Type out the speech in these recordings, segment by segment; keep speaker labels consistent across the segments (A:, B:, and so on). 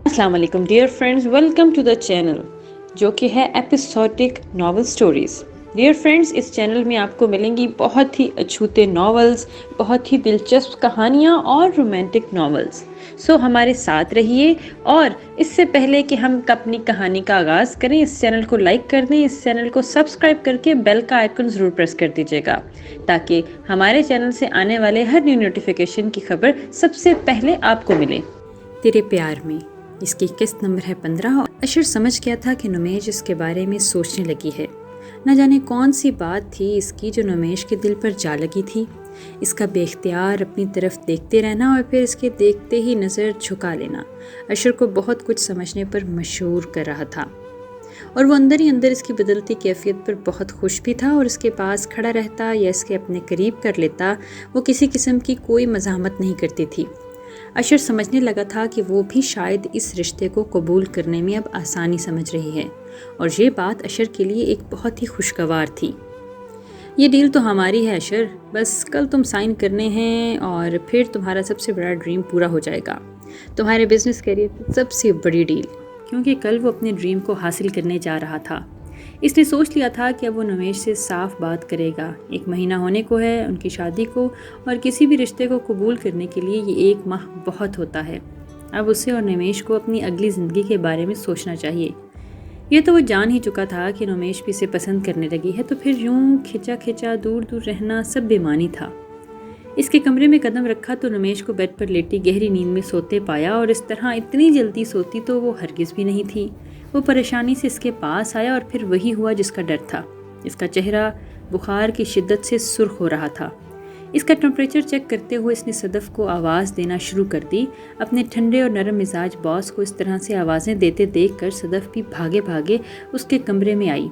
A: السلام علیکم dear friends, welcome to the channel جو کہ ہے episodic novel stories. Dear friends, اس چینل میں آپ کو ملیں گی بہت ہی اچھوتے ناولز، بہت ہی دلچسپ کہانیاں اور رومانٹک ناولز۔ سو ہمارے ساتھ رہیے، اور اس سے پہلے کہ ہم اپنی کہانی کا آغاز کریں، اس چینل کو لائک کر دیں، اس چینل کو سبسکرائب کر کے بیل کا آئیکن ضرور پریس کر دیجیے گا تاکہ ہمارے چینل سے آنے والے ہر نیو نوٹیفیکیشن کی خبر سب سے پہلے آپ کو ملے۔ تیرے پیار میں، اس کی قسط نمبر ہے 15۔ اشر سمجھ گیا تھا کہ نمیش اس کے بارے میں سوچنے لگی ہے۔ نہ جانے کون سی بات تھی اس کی جو نمیش کے دل پر جا لگی تھی۔ اس کا بے اختیار اپنی طرف دیکھتے رہنا اور پھر اس کے دیکھتے ہی نظر جھکا لینا اشر کو بہت کچھ سمجھنے پر مشہور کر رہا تھا، اور وہ اندر ہی اندر اس کی بدلتی کیفیت پر بہت خوش بھی تھا، اور اس کے پاس کھڑا رہتا یا اس کے اپنے قریب کر لیتا وہ کسی قسم کی کوئی مزاحمت نہیں کرتی تھی۔ اشر سمجھنے لگا تھا کہ وہ بھی شاید اس رشتے کو قبول کرنے میں اب آسانی سمجھ رہی ہے، اور یہ بات اشر کے لیے ایک بہت ہی خوشگوار تھی۔ یہ ڈیل تو ہماری ہے اشر، بس کل تم سائن کرنے ہیں اور پھر تمہارا سب سے بڑا ڈریم پورا ہو جائے گا، تمہارے بزنس کیریئر کی سب سے بڑی ڈیل، کیونکہ کل وہ اپنے ڈریم کو حاصل کرنے جا رہا تھا۔ اس نے سوچ لیا تھا کہ اب وہ نمیش سے صاف بات کرے گا۔ 1 مہینہ ہونے کو ہے ان کی شادی کو، اور کسی بھی رشتے کو قبول کرنے کے لیے یہ 1 ماہ بہت ہوتا ہے۔ اب اسے اور نمیش کو اپنی اگلی زندگی کے بارے میں سوچنا چاہیے۔ یہ تو وہ جان ہی چکا تھا کہ نمیش بھی اسے پسند کرنے لگی ہے، تو پھر یوں کھچا کھچا دور دور رہنا سب بے معنی تھا۔ اس کے کمرے میں قدم رکھا تو نمیش کو بیڈ پر لیٹی گہری نیند میں سوتے پایا، اور اس طرح اتنی جلدی سوتی تو وہ ہرگز بھی نہیں تھی۔ وہ پریشانی سے اس کے پاس آیا، اور پھر وہی ہوا جس کا ڈر تھا۔ اس کا چہرہ بخار کی شدت سے سرخ ہو رہا تھا۔ اس کا ٹمپریچر چیک کرتے ہوئے اس نے صدف کو آواز دینا شروع کر دی۔ اپنے ٹھنڈے اور نرم مزاج باس کو اس طرح سے آوازیں دیتے دیکھ کر صدف بھی بھاگے بھاگے اس کے کمرے میں آئی۔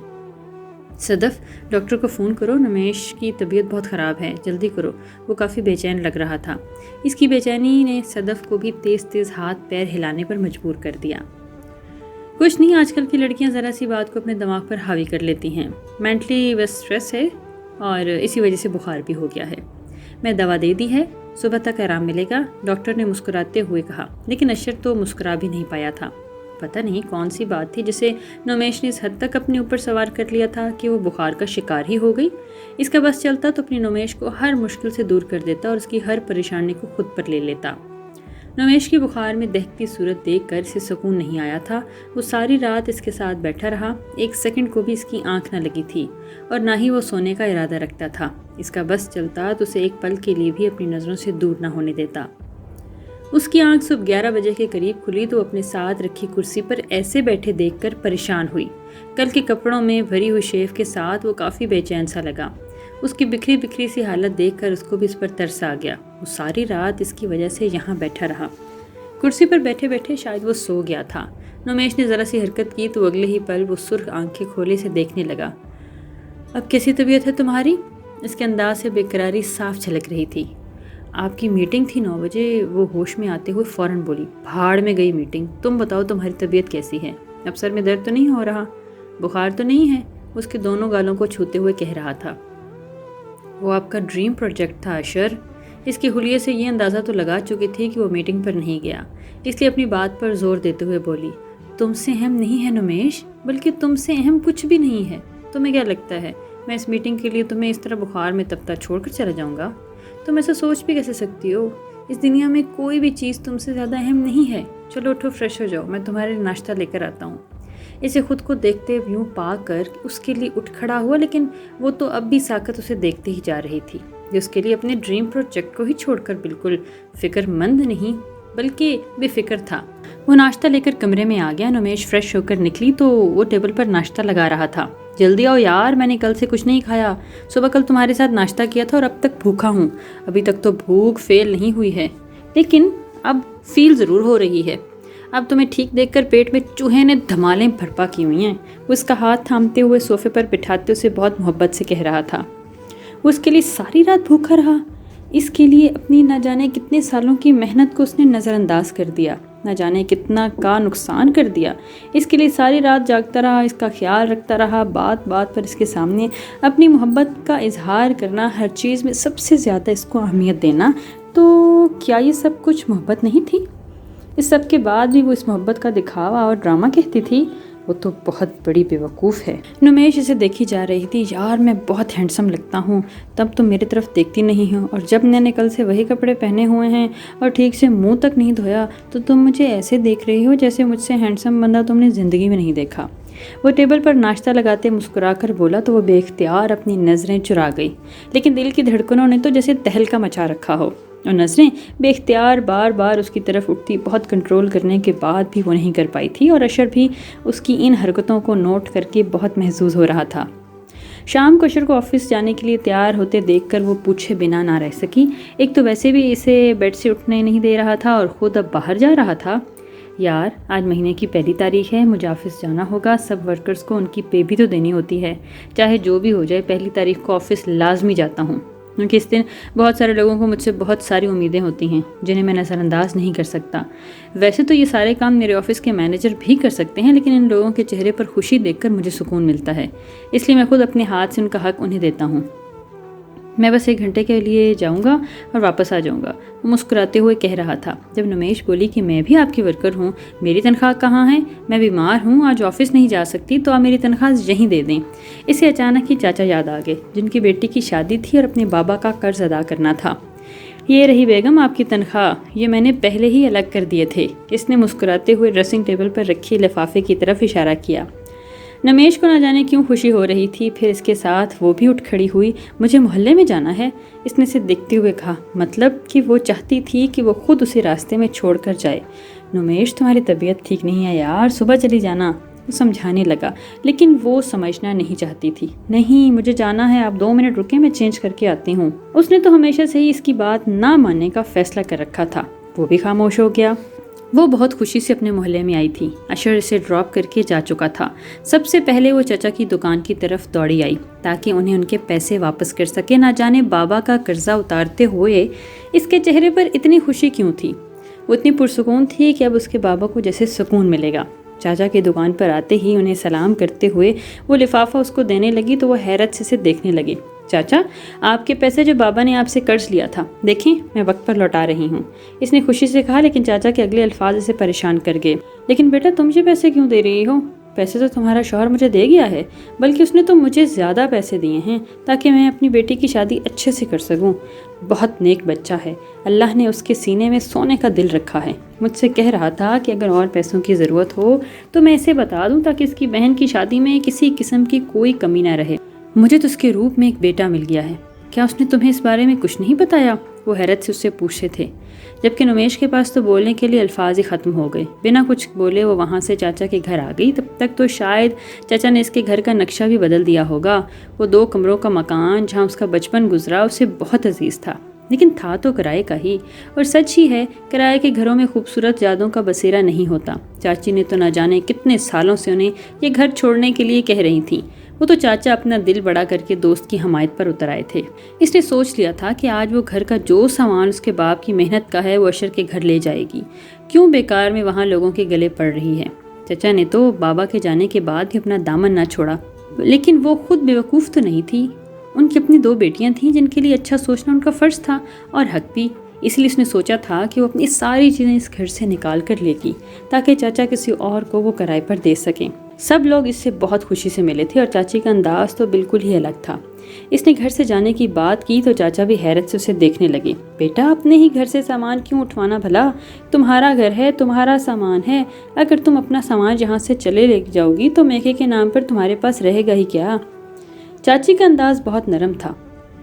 A: صدف، ڈاکٹر کو فون کرو، نمیش کی طبیعت بہت خراب ہے، جلدی کرو۔ وہ کافی بے چین لگ رہا تھا۔ اس کی بے چینی نے صدف کو بھی تیز تیز ہاتھ پیر ہلانے پر مجبور کر دیا۔ کچھ نہیں، آج کل کی لڑکیاں ذرا سی بات کو اپنے دماغ پر حاوی کر لیتی ہیں، مینٹلی بس سٹریس ہے، اور اسی وجہ سے بخار بھی ہو گیا ہے۔ میں دوا دے دی ہے، صبح تک آرام ملے گا، ڈاکٹر نے مسکراتے ہوئے کہا۔ لیکن اشر تو مسکرا بھی نہیں پایا تھا۔ پتہ نہیں کون سی بات تھی جسے نمیش نے اس حد تک اپنے اوپر سوار کر لیا تھا کہ وہ بخار کا شکار ہی ہو گئی۔ اس کا بس چلتا تو اپنی نمیش کو ہر مشکل سے دور کر دیتا اور اس کی ہر پریشانی کو خود پر لے لیتا۔ نمیش کی بخار میں دہتی صورت دیکھ کر اسے سکون نہیں آیا تھا۔ وہ ساری رات اس کے ساتھ بیٹھا رہا، 1 سیکنڈ کو بھی اس کی آنکھ نہ لگی تھی، اور نہ ہی وہ سونے کا ارادہ رکھتا تھا۔ اس کا بس چلتا تو اسے 1 پل کے لیے بھی اپنی نظروں سے دور نہ ہونے دیتا۔ اس کی آنکھ صبح 11 بجے کے قریب کھلی تو اپنے ساتھ رکھی کرسی پر ایسے بیٹھے دیکھ کر پریشان ہوئی۔ کل کے کپڑوں میں بھری ہوئی شیف کے ساتھ وہ کافی بے چین سا لگا۔ اس کی بکھری بکھری سی حالت دیکھ کر اس کو بھی اس پر ترس آ گیا۔ وہ ساری رات اس کی وجہ سے یہاں بیٹھا رہا۔ کرسی پر بیٹھے بیٹھے شاید وہ سو گیا تھا۔ نمیش نے ذرا سی حرکت کی تو اگلے ہی پل وہ سرخ آنکھیں کھولے سے دیکھنے لگا۔ اب کیسی طبیعت ہے تمہاری؟ اس کے انداز سے بے قراری صاف جھلک رہی تھی۔ آپ کی میٹنگ تھی 9 بجے، وہ ہوش میں آتے ہوئے فوراً بولی۔ بھاڑ میں گئی میٹنگ، تم بتاؤ تمہاری طبیعت کیسی ہے؟ اب سر میں درد تو نہیں ہو رہا؟ بخار تو نہیں ہے؟ اس کے دونوں گالوں کو چھوتے ہوئے کہہ رہا تھا۔ وہ آپ کا ڈریم پروجیکٹ تھا اشر۔ اس کے حلیے سے یہ اندازہ تو لگا چکی تھی کہ وہ میٹنگ پر نہیں گیا، اس لیے اپنی بات پر زور دیتے ہوئے بولی۔ تم سے اہم نہیں ہے نمیش، بلکہ تم سے اہم کچھ بھی نہیں ہے۔ تمہیں کیا لگتا ہے میں اس میٹنگ کے لیے تمہیں اس طرح بخار میں تپتا چھوڑ کر چلا جاؤں گا؟ تم ایسا سوچ بھی کیسے سکتی ہو؟ اس دنیا میں کوئی بھی چیز تم سے زیادہ اہم نہیں ہے۔ چلو اٹھو، فریش ہو جاؤ، میں تمہارے لیے ناشتہ لے کر آتا ہوں۔ اسے خود کو دیکھتے یوں پا کر اس کے لیے اٹھ کھڑا ہوا، لیکن وہ تو اب بھی ساکت اسے دیکھتے ہی جا رہی تھی، جو اس کے لیے اپنے ڈریم پروجیکٹ کو ہی چھوڑ کر بالکل فکر مند نہیں بلکہ بے فکر تھا۔ وہ ناشتہ لے کر کمرے میں آ گیا۔ نمیش فریش ہو کر نکلی تو وہ ٹیبل پر ناشتہ لگا رہا تھا۔ جلدی آؤ یار، میں نے کل سے کچھ نہیں کھایا، صبح کل تمہارے ساتھ ناشتہ کیا تھا اور اب تک بھوکا ہوں۔ ابھی تک تو بھوک فیل نہیں ہوئی ہے، لیکن اب فیل ضرور ہو رہی ہے۔ اب تمہیں ٹھیک دیکھ کر پیٹ میں چوہے نے دھمالیں بھرپا کی ہوئی ہیں۔ وہ اس کا ہاتھ تھامتے ہوئے صوفے پر بٹھاتے اسے بہت محبت سے کہہ رہا تھا۔ وہ اس کے لیے ساری رات بھوکا رہا، اس کے لیے اپنی نہ جانے کتنے سالوں کی محنت کو اس نے نظر انداز کر دیا، نہ جانے کتنا کا نقصان کر دیا۔ اس کے لیے ساری رات جاگتا رہا، اس کا خیال رکھتا رہا، بات بات پر اس کے سامنے اپنی محبت کا اظہار کرنا، ہر چیز میں سب سے زیادہ اس کو اہمیت دینا۔ تو کیا یہ سب کچھ محبت نہیں تھی؟ اس سب کے بعد بھی وہ اس محبت کا دکھاوا اور ڈرامہ کہتی تھی، وہ تو بہت بڑی بیوقوف ہے۔ نمیش اسے دیکھی جا رہی تھی۔ یار میں بہت ہینڈسم لگتا ہوں، تب تم میری طرف دیکھتی نہیں ہو، اور جب میں نے کل سے وہی کپڑے پہنے ہوئے ہیں اور ٹھیک سے منہ تک نہیں دھویا تو تم مجھے ایسے دیکھ رہی ہو جیسے مجھ سے ہینڈسم بندہ تم نے زندگی میں نہیں دیکھا۔ وہ ٹیبل پر ناشتہ لگاتے مسکرا کر بولا تو وہ بے اختیار اپنی نظریں چرا گئی، لیکن دل کی دھڑکنوں نے تو جیسے تہلکہ مچا رکھا ہو، اور نظریں بے اختیار بار بار اس کی طرف اٹھتی۔ بہت کنٹرول کرنے کے بعد بھی وہ نہیں کر پائی تھی، اور اشر بھی اس کی ان حرکتوں کو نوٹ کر کے بہت محظوظ ہو رہا تھا۔ شام کو اشر کو آفس جانے کے لیے تیار ہوتے دیکھ کر وہ پوچھے بنا نہ رہ سکی۔ ایک تو ویسے بھی اسے بیڈ سے اٹھنے نہیں دے رہا تھا، اور خود اب باہر جا رہا تھا۔ یار آج مہینے کی پہلی تاریخ ہے، مجھے آفس جانا ہوگا، سب ورکرز کو ان کی پے بھی تو دینی ہوتی ہے، چاہے جو بھی ہو جائے پہلی تاریخ کو آفس لازمی جاتا ہوں، کیونکہ اس دن بہت سارے لوگوں کو مجھ سے بہت ساری امیدیں ہوتی ہیں جنہیں میں نظر انداز نہیں کر سکتا۔ ویسے تو یہ سارے کام میرے آفس کے مینیجر بھی کر سکتے ہیں، لیکن ان لوگوں کے چہرے پر خوشی دیکھ کر مجھے سکون ملتا ہے، اس لیے میں خود اپنے ہاتھ سے ان کا حق انہیں دیتا ہوں۔ میں بس 1 گھنٹے کے لیے جاؤں گا اور واپس آ جاؤں گا، وہ مسکراتے ہوئے کہہ رہا تھا۔ جب نمیش بولی کہ میں بھی آپ کی ورکر ہوں، میری تنخواہ کہاں ہے، میں بیمار ہوں، آج آفس نہیں جا سکتی، تو آپ میری تنخواہ یہیں دے دیں۔ اسے اچانک ہی چاچا یاد آ گئے، جن کی بیٹی کی شادی تھی اور اپنے بابا کا قرض ادا کرنا تھا۔ یہ رہی بیگم آپ کی تنخواہ، یہ میں نے پہلے ہی الگ کر دیے تھے۔ اس نے مسکراتے ہوئے ڈریسنگ ٹیبل پر رکھے لفافے کی طرف اشارہ کیا۔ نمیش کو نہ جانے کیوں خوشی ہو رہی تھی، پھر اس کے ساتھ وہ بھی اٹھ کھڑی ہوئی۔ مجھے محلے میں جانا ہے، اس نے اسے دیکھتے ہوئے کہا، مطلب کہ وہ چاہتی تھی کہ وہ خود اسے راستے میں چھوڑ کر جائے۔ نمیش تمہاری طبیعت ٹھیک نہیں ہے یار، صبح چلی جانا، وہ سمجھانے لگا، لیکن وہ سمجھنا نہیں چاہتی تھی۔ نہیں مجھے جانا ہے، آپ 2 منٹ رکیں، میں چینج کر کے آتی ہوں۔ اس نے تو ہمیشہ سے ہی اس کی بات نہ ماننے کا فیصلہ کر رکھا تھا۔ وہ بھی خاموش ہو گیا۔ وہ بہت خوشی سے اپنے محلے میں آئی تھی، اشر اسے ڈراپ کر کے جا چکا تھا۔ سب سے پہلے وہ چچا کی دکان کی طرف دوڑی آئی تاکہ انہیں ان کے پیسے واپس کر سکے۔ نہ جانے بابا کا قرضہ اتارتے ہوئے اس کے چہرے پر اتنی خوشی کیوں تھی۔ وہ اتنی پرسکون تھی کہ اب اس کے بابا کو جیسے سکون ملے گا۔ چاچا کی دکان پر آتے ہی انہیں سلام کرتے ہوئے وہ لفافہ اس کو دینے لگی تو وہ حیرت سے اسے دیکھنے لگی۔ چاچا آپ کے پیسے جو بابا نے آپ سے قرض لیا تھا، دیکھیں میں وقت پر لوٹا رہی ہوں، اس نے خوشی سے کہا، لیکن چاچا کے اگلے الفاظ اسے پریشان کر گئے۔ لیکن بیٹا تم مجھے پیسے کیوں دے رہی ہو؟ پیسے تو تمہارا شوہر مجھے دے گیا ہے، بلکہ اس نے تو مجھے زیادہ پیسے دیے ہیں تاکہ میں اپنی بیٹی کی شادی اچھے سے کر سکوں۔ بہت نیک بچہ ہے، اللہ نے اس کے سینے میں سونے کا دل رکھا ہے۔ مجھ سے کہہ رہا تھا کہ اگر اور پیسوں کی ضرورت ہو تو میں اسے بتا دوں تاکہ اس کی بہن کی شادی میں کسی قسم کی کوئی کمی نہ رہے۔ مجھے تو اس کے روپ میں ایک بیٹا مل گیا ہے، کیا اس نے تمہیں اس بارے میں کچھ نہیں بتایا؟ وہ حیرت سے اس سے پوچھتے تھے، جبکہ نمیش کے پاس تو بولنے کے لیے الفاظ ہی ختم ہو گئے۔ بنا کچھ بولے وہ وہاں سے چاچا کے گھر آ گئی۔ تب تک تو شاید چاچا نے اس کے گھر کا نقشہ بھی بدل دیا ہوگا۔ وہ 2 کمروں کا مکان جہاں اس کا بچپن گزرا اسے بہت عزیز تھا، لیکن تھا تو کرائے کا ہی، اور سچ ہی ہے کرائے کے گھروں میں خوبصورت یادوں کا بسیرا نہیں ہوتا۔ چاچی نے تو نہ جانے کتنے سالوں سے انہیں یہ گھر چھوڑنے کے لیے کہہ رہی تھیں، وہ تو چاچا اپنا دل بڑا کر کے دوست کی حمایت پر اتر آئے تھے۔ اس نے سوچ لیا تھا کہ آج وہ گھر کا جو سامان اس کے باپ کی محنت کا ہے وہ اشر کے گھر لے جائے گی، کیوں بیکار میں وہاں لوگوں کے گلے پڑ رہی ہے۔ چچا نے تو بابا کے جانے کے بعد بھی اپنا دامن نہ چھوڑا، لیکن وہ خود بیوقوف تو نہیں تھی، ان کی اپنی 2 بیٹیاں تھیں جن کے لیے اچھا سوچنا ان کا فرض تھا اور حق بھی۔ اس لیے اس نے سوچا تھا کہ وہ اپنی ساری چیزیں اس گھر سے نکال کر لے گی تاکہ چاچا کسی اور کو وہ کرائے پر دے سکیں۔ سب لوگ اس سے بہت خوشی سے ملے تھے اور چاچی کا انداز تو بالکل ہی الگ تھا۔ اس نے گھر سے جانے کی بات کی تو چاچا بھی حیرت سے اسے دیکھنے لگے۔ بیٹا اپنے ہی گھر سے سامان کیوں اٹھوانا بھلا، تمہارا گھر ہے، تمہارا سامان ہے، اگر تم اپنا سامان یہاں سے چلے لے جاؤ گی تو میکے کے نام پر تمہارے پاس رہے گا ہی کیا؟ چاچی کا انداز بہت نرم تھا،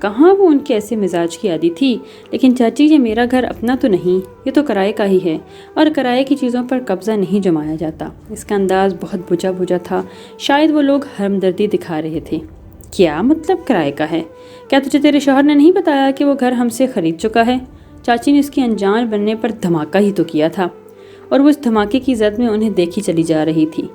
A: کہاں وہ ان کے ایسے مزاج کی عادی تھی، لیکن چاچی یہ میرا گھر اپنا تو نہیں، یہ تو کرائے کا ہی ہے اور کرائے کی چیزوں پر قبضہ نہیں جمایا جاتا۔ اس کا انداز بہت بجھا بجھا تھا، شاید وہ لوگ ہمدردی دکھا رہے تھے۔ کیا مطلب کرائے کا ہے؟ کیا تجھے تیرے شوہر نے نہیں بتایا کہ وہ گھر ہم سے خرید چکا ہے؟ چاچی نے اس کی انجان بننے پر دھماکہ ہی تو کیا تھا، اور وہ اس دھماکے کی زد میں انہیں دیکھی چلی جا رہی تھی۔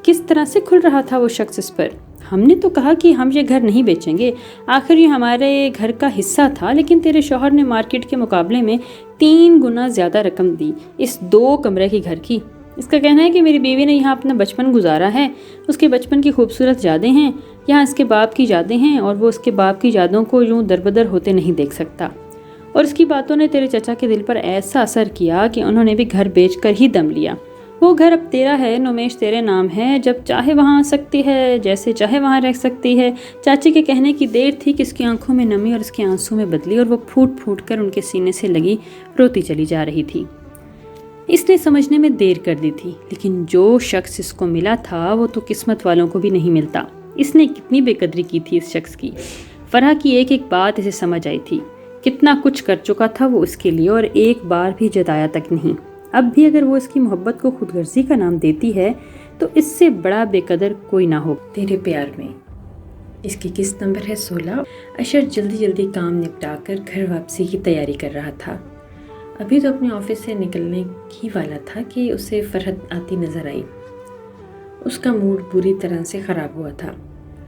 A: کس طرح سے کھل رہا تھا وہ شخص اس پر۔ ہم نے تو کہا کہ ہم یہ گھر نہیں بیچیں گے، آخر یہ ہمارے گھر کا حصہ تھا، لیکن تیرے شوہر نے مارکیٹ کے مقابلے میں 3 گنا زیادہ رقم دی اس 2 کمرے کے گھر کی۔ اس کا کہنا ہے کہ میری بیوی نے یہاں اپنا بچپن گزارا ہے، اس کے بچپن کی خوبصورت یادیں ہیں، یہاں اس کے باپ کی یادیں ہیں، اور وہ اس کے باپ کی یادوں کو یوں دربدر ہوتے نہیں دیکھ سکتا۔ اور اس کی باتوں نے تیرے چچا کے دل پر ایسا اثر کیا کہ انہوں نے بھی گھر بیچ کر ہی دم لیا۔ وہ گھر اب تیرا ہے نمیش، تیرے نام ہے، جب چاہے وہاں آ سکتی ہے، جیسے چاہے وہاں رہ سکتی ہے۔ چاچی کے کہنے کی دیر تھی کہ اس کی آنکھوں میں نمی اور اس کے آنسوں میں بدلی، اور وہ پھوٹ پھوٹ کر ان کے سینے سے لگی روتی چلی جا رہی تھی۔ اس نے سمجھنے میں دیر کر دی تھی، لیکن جو شخص اس کو ملا تھا وہ تو قسمت والوں کو بھی نہیں ملتا۔ اس نے کتنی بے قدری کی تھی اس شخص کی۔ فرح کی ایک ایک بات اسے سمجھ آئی تھی، کتنا کچھ کر چکا تھا وہ اس کے لیے، اور ایک بار بھی جتایا تک نہیں۔ اب بھی اگر وہ اس کی محبت کو خود غرضی کا نام دیتی ہے تو اس سے بڑا بے قدر کوئی نہ ہو۔ تیرے پیار میں، اس کی قسط نمبر ہے 16۔ اشر جلدی جلدی کام نپٹا کر گھر واپسی کی تیاری کر رہا تھا۔ ابھی تو اپنے آفس سے نکلنے ہی والا تھا کہ اسے فرحت آتی نظر آئی۔ اس کا موڈ بری طرح سے خراب ہوا تھا،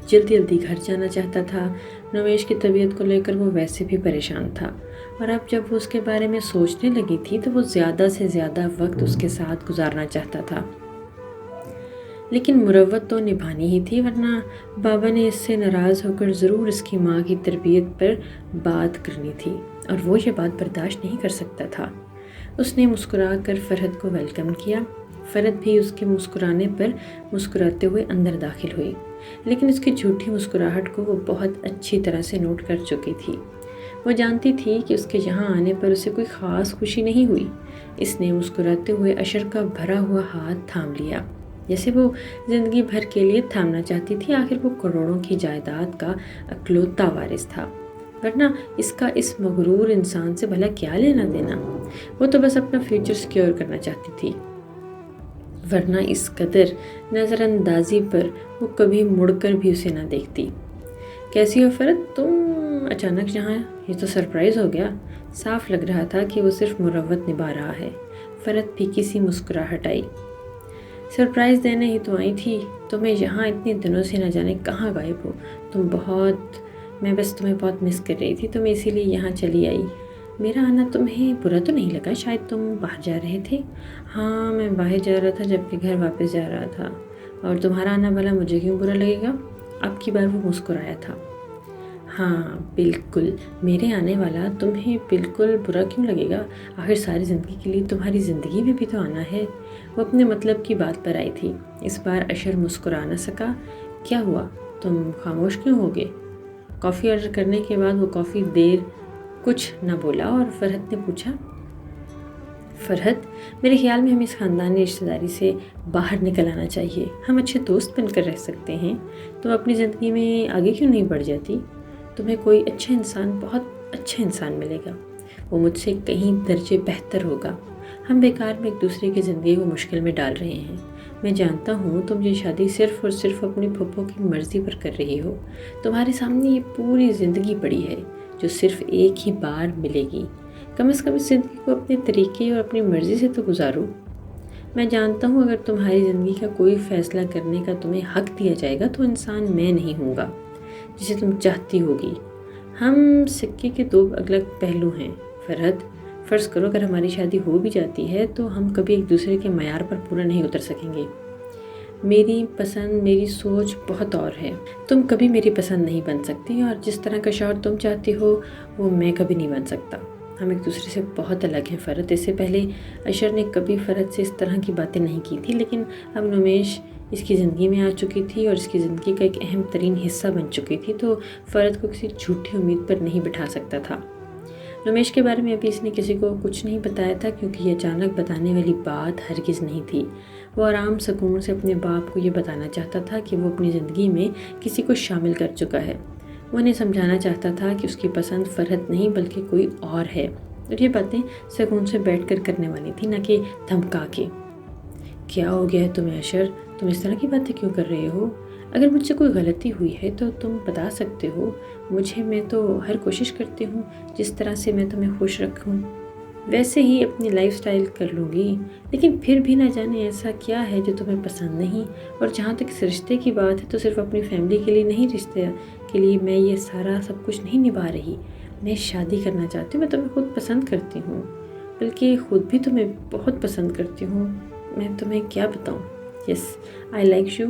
A: جلدی جلدی گھر جانا چاہتا تھا۔ نمیش کی طبیعت کو لے کر وہ ویسے بھی پریشان تھا، اور اب جب وہ اس کے بارے میں سوچنے لگی تھی تو وہ زیادہ سے زیادہ وقت اس کے ساتھ گزارنا چاہتا تھا، لیکن مروت تو نبھانی ہی تھی، ورنہ بابا نے اس سے ناراض ہو کر ضرور اس کی ماں کی تربیت پر بات کرنی تھی، اور وہ یہ بات برداشت نہیں کر سکتا تھا۔ اس نے مسکرا کر فرحت کو ویلکم کیا۔ فرحت بھی اس کے مسکرانے پر مسکراتے ہوئے اندر داخل ہوئی، لیکن اس کی جھوٹی مسکراہٹ کو وہ بہت اچھی طرح سے نوٹ کر چکی تھی۔ وہ جانتی تھی کہ اس کے یہاں آنے پر اسے کوئی خاص خوشی نہیں ہوئی۔ اس نے مسکراتے ہوئے اشر کا بھرا ہوا ہاتھ تھام لیا، جیسے وہ زندگی بھر کے لیے تھامنا چاہتی تھی۔ آخر وہ کروڑوں کی جائیداد کا اکلوتا وارث تھا، ورنہ اس کا اس مغرور انسان سے بھلا کیا لینا دینا۔ وہ تو بس اپنا فیوچر سیکیور کرنا چاہتی تھی، ورنہ اس قدر نظر اندازی پر وہ کبھی مڑ کر بھی اسے نہ دیکھتی۔ کیسی ہو فرحت، تم اچانک یہاں؟ یہ تو سرپرائز ہو گیا۔ صاف لگ رہا تھا کہ وہ صرف مروت نبھا رہا ہے۔ فرحت پھیکی سی مسکراہٹ آئی۔ سرپرائز دینے ہی تو آئی تھی، تمہیں یہاں اتنے دنوں سے نہ جانے کہاں غائب ہو۔ میں بس تمہیں بہت مس کر رہی تھی، تمہیں اسی لیے یہاں چلی آئی۔ میرا آنا تمہیں برا تو نہیں لگا؟ شاید تم باہر جا رہے تھے۔ ہاں، میں باہر جا رہا تھا جبکہ گھر واپس جا رہا تھا، اور تمہارا آنا بھلا مجھے کیوں برا لگے گا؟ اب کی بار وہ مسکرایا تھا۔ ہاں بالکل، میرے آنے والا تمہیں بالکل برا کیوں لگے گا؟ آخر ساری زندگی کے لیے تمہاری زندگی میں بھی تو آنا ہے۔ وہ اپنے مطلب کی بات پر آئی تھی۔ اس بار اشر مسکرا نہ سکا۔ کیا ہوا، تم خاموش کیوں ہوگے؟ کافی آرڈر کرنے کے بعد وہ کافی دیر کچھ نہ بولا، اور فرحت نے پوچھا، فرحت، میرے خیال میں ہمیں اس خاندانی رشتہ داری سے باہر نکل آنا چاہیے۔ ہم اچھے دوست بن کر رہ سکتے ہیں۔ تم اپنی زندگی میں آگے کیوں نہیں بڑھ جاتی؟ تمہیں کوئی اچھا انسان، بہت اچھا انسان ملے گا، وہ مجھ سے کہیں درجے بہتر ہوگا۔ ہم بیکار میں ایک دوسرے کی زندگی کو مشکل میں ڈال رہے ہیں۔ میں جانتا ہوں تم یہ شادی صرف اور صرف اپنی پھپھو کی مرضی پر کر رہی ہو۔ تمہارے سامنے یہ پوری زندگی پڑی ہے جو صرف ایک ہی بار ملے گی۔ کم از کم اس زندگی کو اپنے طریقے اور اپنی مرضی سے تو گزارو۔ میں جانتا ہوں اگر تمہاری زندگی کا کوئی فیصلہ کرنے کا تمہیں حق دیا جائے گا تو انسان میں نہیں ہوں گا جسے تم چاہتی ہوگی۔ ہم سکے کے دو الگ پہلو ہیں فرحت۔ فرض کرو اگر ہماری شادی ہو بھی جاتی ہے تو ہم کبھی ایک دوسرے کے معیار پر پورا نہیں اتر سکیں گے۔ میری پسند، میری سوچ بہت اور ہے۔ تم کبھی میری پسند نہیں بن سکتی، اور جس طرح کا شوہر تم چاہتی ہو وہ میں کبھی نہیں بن سکتا۔ ہم ایک دوسرے سے بہت الگ ہیں فرحت۔ اس سے پہلے اشر نے کبھی فرحت سے اس طرح کی باتیں نہیں کی تھی، لیکن اب نمیش اس کی زندگی میں آ چکی تھی اور اس کی زندگی کا ایک اہم ترین حصہ بن چکی تھی، تو فرحت کو کسی جھوٹی امید پر نہیں بٹھا سکتا تھا۔ نمیش کے بارے میں ابھی اس نے کسی کو کچھ نہیں بتایا تھا، کیونکہ یہ اچانک بتانے والی بات ہرگز نہیں تھی۔ وہ آرام سکون سے اپنے باپ کو یہ بتانا چاہتا تھا کہ وہ اپنی زندگی میں کسی کو شامل کر چکا ہے۔ وہ انہیں سمجھانا چاہتا تھا کہ اس کی پسند فرحت نہیں بلکہ کوئی اور ہے، اور یہ باتیں سکون سے بیٹھ کر کرنے والی تھی، نہ کہ دھمکا کے۔ کیا ہو گیا ہے تمہیں اشر؟ تم اس طرح کی باتیں کیوں کر رہے ہو؟ اگر مجھ سے کوئی غلطی ہوئی ہے تو تم بتا سکتے ہو مجھے۔ میں تو ہر کوشش کرتی ہوں جس طرح سے میں تمہیں خوش رکھوں ویسے ہی اپنی لائف سٹائل کر لوں گی، لیکن پھر بھی نہ جانے ایسا کیا ہے جو تمہیں پسند نہیں۔ اور جہاں تک اس رشتے کی بات ہے تو صرف اپنی فیملی کے لیے نہیں، رشتے کے لیے میں یہ سارا سب کچھ نہیں نبھا رہی۔ میں شادی کرنا چاہتی ہوں۔ میں تمہیں خود پسند کرتی ہوں، بلکہ خود بھی تمہیں بہت پسند کرتی ہوں۔ میں تمہیں کیا بتاؤں؟ یس، آئی لائک یو۔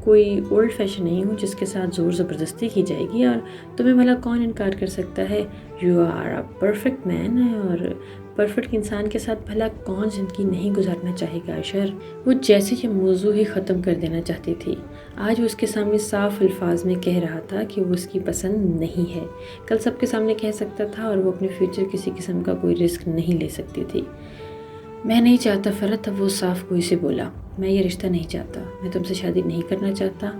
A: کوئی اولڈ فیشن نہیں ہوں جس کے ساتھ زور زبردستی کی جائے گی، اور تمہیں بھلا کون انکار کر سکتا ہے؟ یو آر اے پرفیکٹ مین، اور پرفیکٹ انسان کے ساتھ بھلا کون زندگی نہیں گزارنا چاہے گا عشر؟ وہ جیسے یہ موضوع ہی ختم کر دینا چاہتی تھی۔ آج وہ اس کے سامنے صاف الفاظ میں کہہ رہا تھا کہ وہ اس کی پسند نہیں ہے، کل سب کے سامنے کہہ سکتا تھا، اور وہ اپنے فیوچر کسی قسم کا کوئی رسک نہیں لے سکتی تھی۔ میں نہیں چاہتا فرحت، اب وہ صاف گوئی سے بولا، میں یہ رشتہ نہیں چاہتا، میں تم سے شادی نہیں کرنا چاہتا،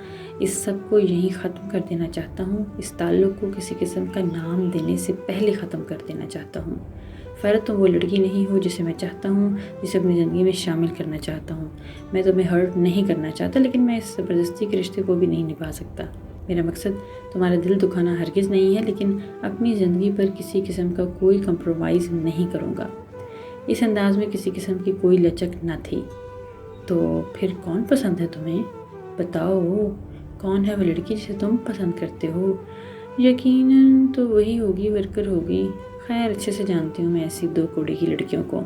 A: اس سب کو یہیں ختم کر دینا چاہتا ہوں، اس تعلق کو کسی قسم کا نام دینے سے پہلے ختم کر دینا چاہتا ہوں۔ فرحت، تم وہ لڑکی نہیں ہو جسے میں چاہتا ہوں، جسے اپنی زندگی میں شامل کرنا چاہتا ہوں۔ میں تمہیں ہرٹ نہیں کرنا چاہتا، لیکن میں اس زبردستی کے رشتے کو بھی نہیں نبھا سکتا۔ میرا مقصد تمہارا دل دکھانا ہرگز نہیں ہے، لیکن اپنی زندگی پر کسی قسم کا کوئی کمپرومائز نہیں کروں گا۔ اس انداز میں کسی قسم کی کوئی لچک نہ تھی۔ تو پھر کون پسند ہے تمہیں؟ بتاؤ، کون ہے وہ لڑکی جسے تم پسند کرتے ہو؟ یقیناً تو وہی ہوگی، ورکر ہوگی۔ خیر، اچھے سے جانتی ہوں میں ایسی دو کوڑی کی لڑکیوں کو۔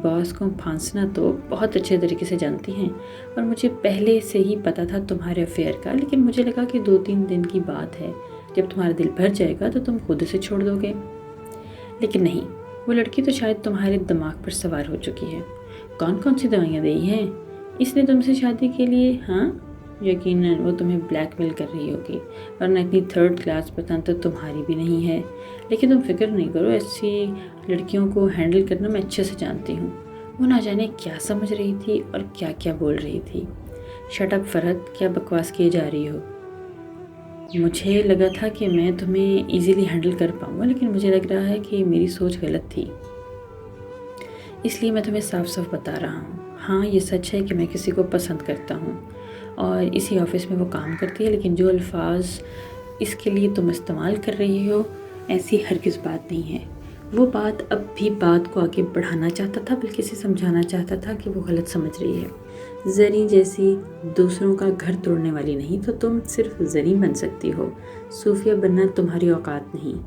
A: باس کو پھانسنا تو بہت اچھے طریقے سے جانتی ہیں، اور مجھے پہلے سے ہی پتہ تھا تمہارے افیئر کا، لیکن مجھے لگا کہ 2-3 دن کی بات ہے، جب تمہارا دل بھر جائے گا تو تم خود اسے چھوڑ دو گے۔ لیکن نہیں، وہ لڑکی تو شاید تمہارے دماغ پر سوار ہو چکی ہے۔ کون سی دوائیاں دی ہیں اس نے تم سے شادی کے لیے؟ ہاں، یقیناً وہ تمہیں بلیک میل کر رہی ہوگی، ورنہ اتنی 3rd کلاس پسند تو تمہاری بھی نہیں ہے۔ لیکن تم فکر نہیں کرو، ایسی لڑکیوں کو ہینڈل کرنا میں اچھے سے جانتی ہوں۔ وہ نہ جانے کیا سمجھ رہی تھی اور کیا کیا بول رہی تھی۔ شٹ اپ فرحت، کیا بکواس کیے جا رہی ہو؟ مجھے لگا تھا کہ میں تمہیں ایزیلی ہینڈل کر پاؤں گا، لیکن مجھے لگ رہا ہے کہ میری سوچ غلط تھی، اس لیے میں تمہیں صاف صاف بتا رہا ہوں۔ ہاں، یہ سچ ہے کہ میں کسی کو پسند کرتا ہوں، اور اسی آفس میں وہ کام کرتی ہے، لیکن جو الفاظ اس کے لیے تم استعمال کر رہی ہو، ایسی ہرگز بات نہیں ہے۔ وہ بات اب بھی بات کو آگے بڑھانا چاہتا تھا، بلکہ اسے سمجھانا چاہتا تھا کہ وہ غلط سمجھ رہی ہے۔ زری جیسی دوسروں کا گھر توڑنے والی نہیں تو تم صرف زری بن سکتی ہو، صوفیہ بننا تمہاری اوقات نہیں۔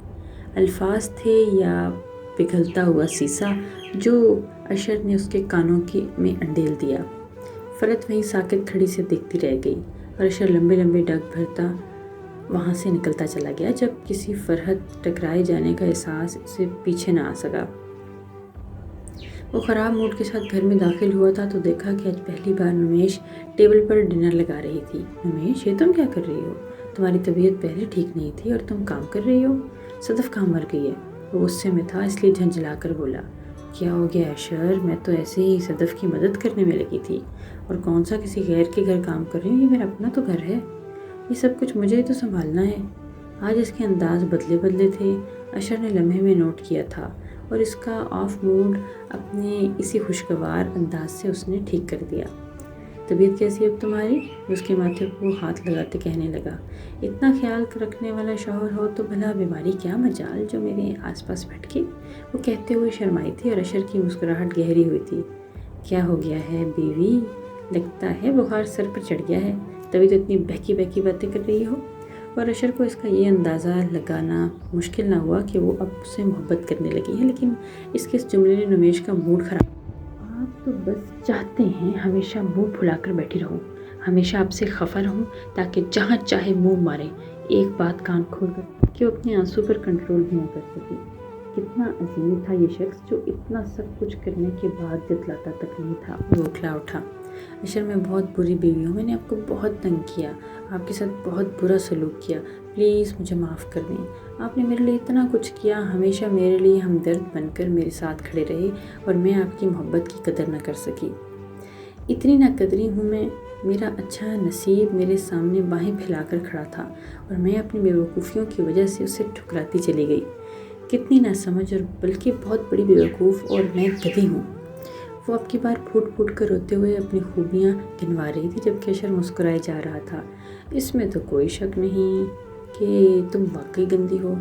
A: الفاظ تھے یا پگھلتا ہوا سیسا جو عشر نے اس کے کانوں میں انڈیل دیا۔ فرحت وہیں ساکت کھڑی سے دیکھتی رہ گئی، اور عشر لمبے لمبے ڈگ بھرتا وہاں سے نکلتا چلا گیا، جب کسی فرحت ٹکرائے جانے کا احساس اسے پیچھے نہ آ سکا۔ وہ خراب موڈ کے ساتھ گھر میں داخل ہوا تھا تو دیکھا کہ آج پہلی بار نمیش ٹیبل پر ڈنر لگا رہی تھی۔ نمیش، یہ تم کیا کر رہی ہو؟ تمہاری طبیعت پہلے ٹھیک نہیں تھی اور تم کام کر رہی ہو؟ صدف کہاں مر گئی ہے؟ وہ غصے میں تھا، اس لیے جھنجھلا کر بولا۔ کیا ہو گیا عشر؟ میں تو ایسے ہی صدف کی مدد کرنے میں لگی تھی، اور کون سا کسی غیر کے گھر کام کر رہی ہوں؟ یہ میرا اپنا تو گھر ہے، یہ سب کچھ مجھے ہی تو سنبھالنا ہے۔ آج اس کے انداز بدلے تھے، عشر نے لمحے میں نوٹ کیا تھا، اور اس کا آف موڈ اپنے اسی خوشگوار انداز سے اس نے ٹھیک کر دیا۔ طبیعت کیسی ہے اب تمہاری؟ اس کے ماتھے کو ہاتھ لگاتے کہنے لگا۔ اتنا خیال رکھنے والا شوہر ہو تو بھلا بیماری کیا مجال جو میرے آس پاس بھٹکے؟ وہ کہتے ہوئے شرمائی تھی، اور عشر کی مسکراہٹ گہری ہوئی تھی۔ کیا ہو گیا ہے بیوی؟ لگتا ہے بخار سر پر چڑھ گیا ہے، تبھی تو اتنی بہکی باتیں کر رہی ہو۔ اور عشر کو اس کا یہ اندازہ لگانا مشکل نہ ہوا کہ وہ اب اس سے محبت کرنے لگی ہے، لیکن اس کے اس جملے نے نمیش کا موڈ خراب۔ آپ تو بس چاہتے ہیں ہمیشہ منہ پھلا کر بیٹھی رہوں، ہمیشہ آپ سے خفا رہوں، تاکہ جہاں چاہے منہ مارے۔ ایک بات کان کھول کر کہ وہ اپنے آنسو پر کنٹرول بھی نہ کر سکی۔ کتنا عظیم تھا یہ شخص جو اتنا سب کچھ کرنے کے بعد جتلاتا تک نہیں تھا۔ وہ اٹھا۔ عشر، میں بہت بری بیوی ہوں، میں نے آپ کو بہت تنگ کیا، آپ کے ساتھ بہت برا سلوک کیا، پلیز مجھے معاف کر دیں۔ آپ نے میرے لیے اتنا کچھ کیا، ہمیشہ میرے لیے ہمدرد بن کر میرے ساتھ کھڑے رہے، اور میں آپ کی محبت کی قدر نہ کر سکی۔ اتنی نہ قدری ہوں میں، میرا اچھا نصیب میرے سامنے باہیں پھیلا کر کھڑا تھا، اور میں اپنی بیوقوفیوں کی وجہ سے اسے ٹھکراتی چلی گئی۔ کتنی نہ سمجھ، اور بلکہ بہت بڑی بیوقوف، اور میں گدھی ہوں۔ وہ اب کی بار پھوٹ کر روتے ہوئے اپنی خوبیاں گنوا رہی تھی، جبکہ عشر مسکرائے جا رہا تھا۔ اس میں تو کوئی شک نہیں کہ تم واقعی گندی ہو،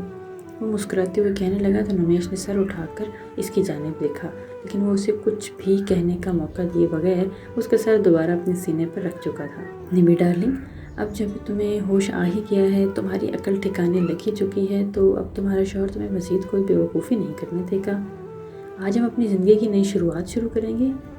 A: وہ مسکراتے ہوئے کہنے لگا تو نمیش نے سر اٹھا کر اس کی جانب دیکھا، لیکن وہ اسے کچھ بھی کہنے کا موقع دیے بغیر اس کا سر دوبارہ اپنے سینے پر رکھ چکا تھا۔ نمی ڈارلنگ، اب جب تمہیں ہوش آ ہی گیا ہے، تمہاری عقل ٹھکانے لگ ہی چکی ہے، تو اب تمہارا شوہر تمہیں مزید کوئی بیوقوفی نہیں کرنے دے گا۔ آج ہم اپنی زندگی کی نئی شروعات شروع کریں گے،